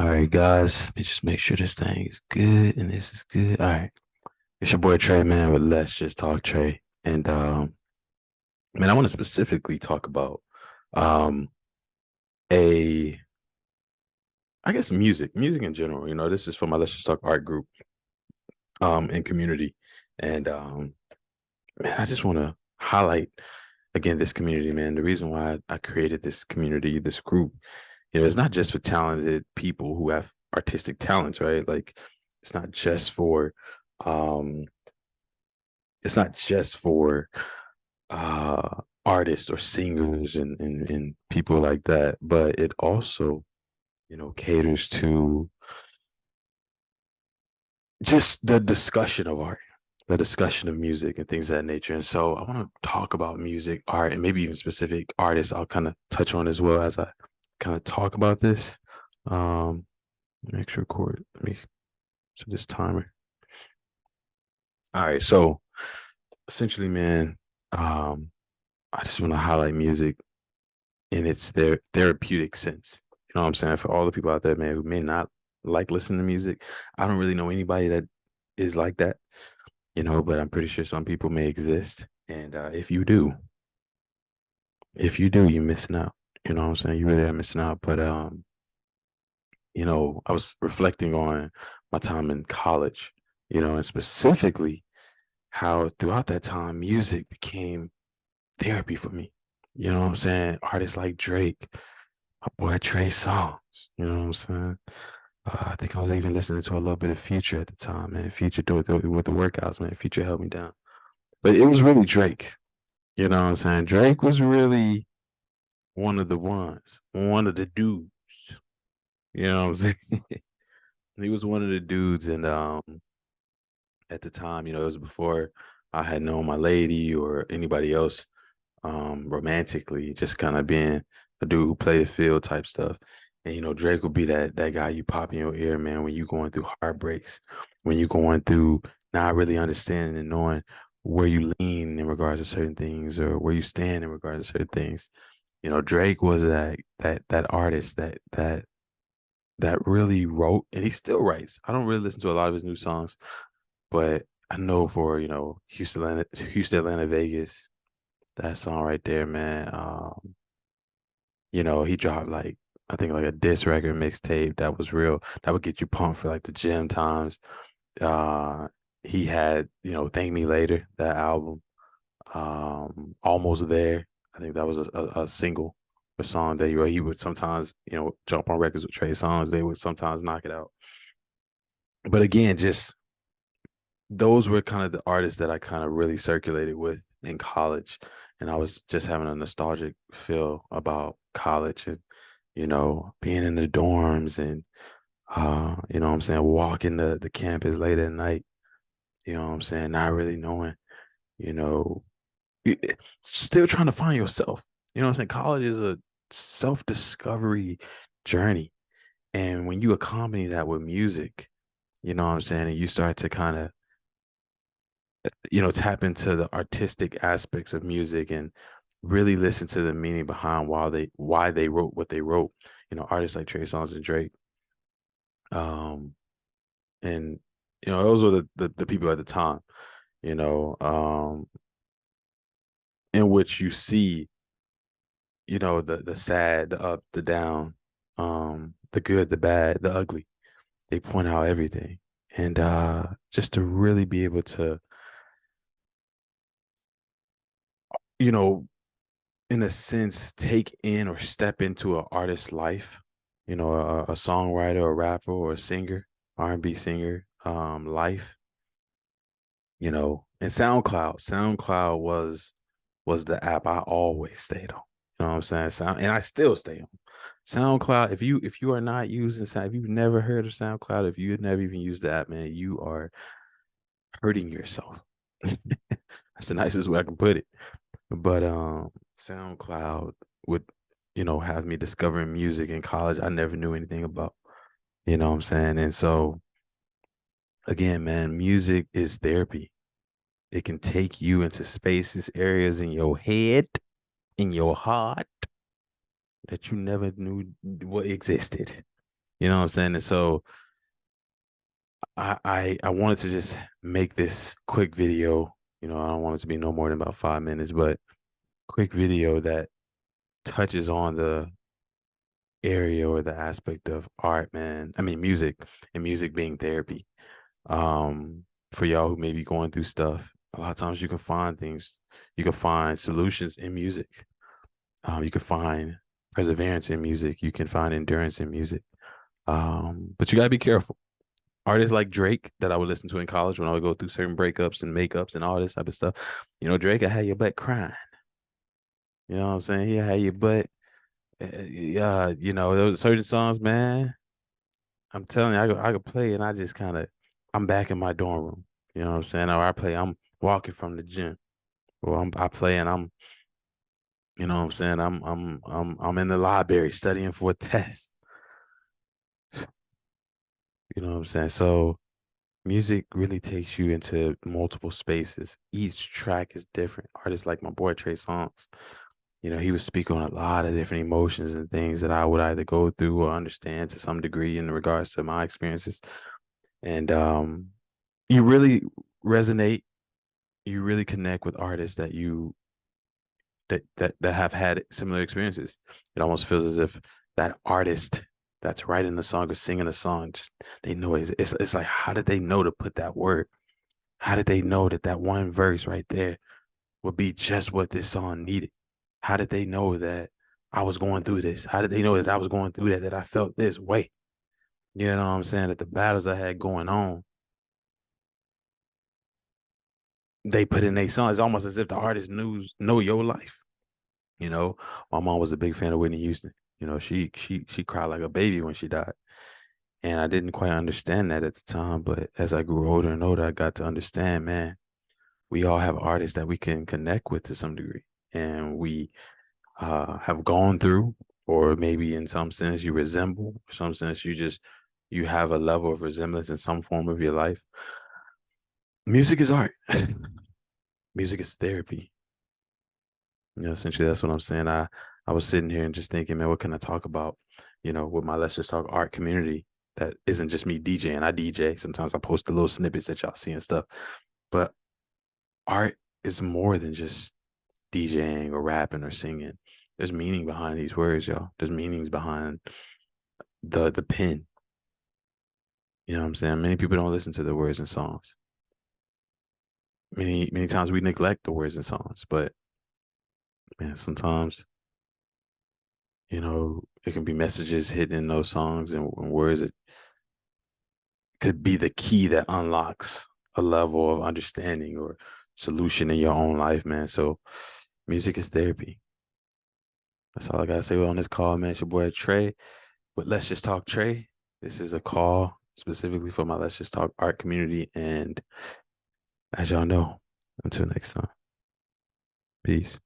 All right, guys. Let me just make sure this thing is good and this is good. All right. It's your boy Trey, man, with Let's Just Talk Trey. And man, I want to specifically talk about um a I guess music in general. This is for my Let's Just Talk art group and community. And man, I just want to highlight again this community, man. The reason why I created this community, this group, it's not just for talented people who have artistic talents, right? Like it's not just for um it's not just for artists or singers and people like that, but it also, caters to just the discussion of art, the discussion of music and things of that nature. And so I want to talk about music, art, and maybe even specific artists I'll kind of touch on as well as I kind of talk about this. Next record. Let me set this timer. All right. So essentially, man, um, I just want to highlight music in its their therapeutic sense. You know what I'm saying? For all the people out there, man, who may not like listening to music, I don't really know anybody that is like that, but I'm pretty sure some people may exist. And if you do, you're missing out. You know what I'm saying? You really are missing out. But I was reflecting on my time in college, and specifically how throughout that time music became therapy for me. You know what I'm saying? Artists like Drake, my boy Trey songs. You know what I'm saying? I think I was even listening to a little bit of Future at the time, man. Future with the workouts, man. Future held me down, but it was really Drake. You know what I'm saying? Drake was really one of the ones, one of the dudes. You know what I'm saying? He was one of the dudes, and at the time, it was before I had known my lady or anybody else romantically, just kind of being a dude who played the field type stuff. And Drake would be that guy you pop in your ear, man, when you going through heartbreaks, when you going through not really understanding and knowing where you lean in regards to certain things or where you stand in regards to certain things. Drake was that artist that really wrote, and he still writes. I don't really listen to a lot of his new songs, but I know for Houston, Atlanta, Vegas, that song right there, man. He dropped like I think like a diss record mixtape that was real. That would get you pumped for like the gym times. Uh, he had Thank Me Later, that album. Almost There. I think that was a single, a song that he would sometimes jump on records with Trey Songz. They would sometimes knock it out. But again, just those were kind of the artists that I kind of really circulated with in college. And I was just having a nostalgic feel about college and, being in the dorms and, what I'm saying, walking the campus late at night, what I'm saying, not really knowing, you know, still trying to find yourself. You know what I'm saying? College is a self-discovery journey. And when you accompany that with music, you know what I'm saying, and you start to kind of tap into the artistic aspects of music and really listen to the meaning behind why they wrote what they wrote. Artists like Trey Songz and Drake. Um, and those were the people at the time, you know, um, in which you see, the sad, the up, the down, the good, the bad, the ugly. They point out everything. And just to really be able to, you know, in a sense, take in or step into an artist's life, a songwriter, a rapper, or a singer, R&B singer, life, and SoundCloud was the app I always stayed on. You know what I'm saying? And I still stay on SoundCloud. If you are not using Sound, if you've never heard of SoundCloud, if you had never even used the app, man, you are hurting yourself. That's the nicest way I can put it. But SoundCloud would, have me discovering music in college I never knew anything about. You know what I'm saying? And so again, man, music is therapy. It can take you into spaces, areas in your head, in your heart that you never knew what existed. You know what I'm saying? And so I wanted to just make this quick video. You know, I don't want it to be no more than about 5 minutes, but quick video that touches on the area or the aspect of art, man. I mean, music and music being therapy. For y'all who may be going through stuff, a lot of times you can find things, you can find solutions in music. You can find perseverance in music. You can find endurance in music. But you gotta be careful. Artists like Drake that I would listen to in college when I would go through certain breakups and makeups and all this type of stuff. You know, Drake, I had your butt crying. You know what I'm saying? He had your butt. Yeah, you know, there was certain songs, man. I'm telling you, I could play and I just kind of, I'm back in my dorm room. You know what I'm saying? Or I play, I'm walking from the gym. Or I play and I'm, you know what I'm saying? I'm in the library studying for a test. You know what I'm saying? So music really takes you into multiple spaces. Each track is different. Artists like my boy Trey Songz, you know, he would speak on a lot of different emotions and things that I would either go through or understand to some degree in regards to my experiences. And you really resonate, you really connect with artists that you that have had similar experiences. It almost feels as if that artist that's writing the song or singing a song, just they know it's like how did they know to put that word? How did they know that that one verse right there would be just what this song needed? How did they know that I was going through this? How did they know that I was going through that I felt this way? You know what I'm saying? That the battles I had going on, they put in their song. It's almost as if the artist know your life. You know, my mom was a big fan of Whitney Houston. You know, she cried like a baby when she died. And I didn't quite understand that at the time, but as I grew older and older, I got to understand, man, we all have artists that we can connect with to some degree. And we have gone through, or maybe in some sense you resemble, or some sense you have a level of resemblance in some form of your life. Music is art. Music is therapy. You know, essentially that's what I'm saying. I was sitting here and just thinking, man, what can I talk about? You know, with my Let's Just Talk art community that isn't just me DJing. I DJ. Sometimes I post the little snippets that y'all see and stuff. But art is more than just DJing or rapping or singing. There's meaning behind these words, y'all. There's meanings behind the pen. You know what I'm saying? Many people don't listen to the words and songs. Many times we neglect the words and songs, but man, sometimes you know it can be messages hidden in those songs and words that could be the key that unlocks a level of understanding or solution in your own life, man. So music is therapy. That's all I gotta say on this call, man. It's your boy Trey. But Let's Just Talk Trey. This is a call specifically for my Let's Just Talk art community. And as y'all know, until next time, peace.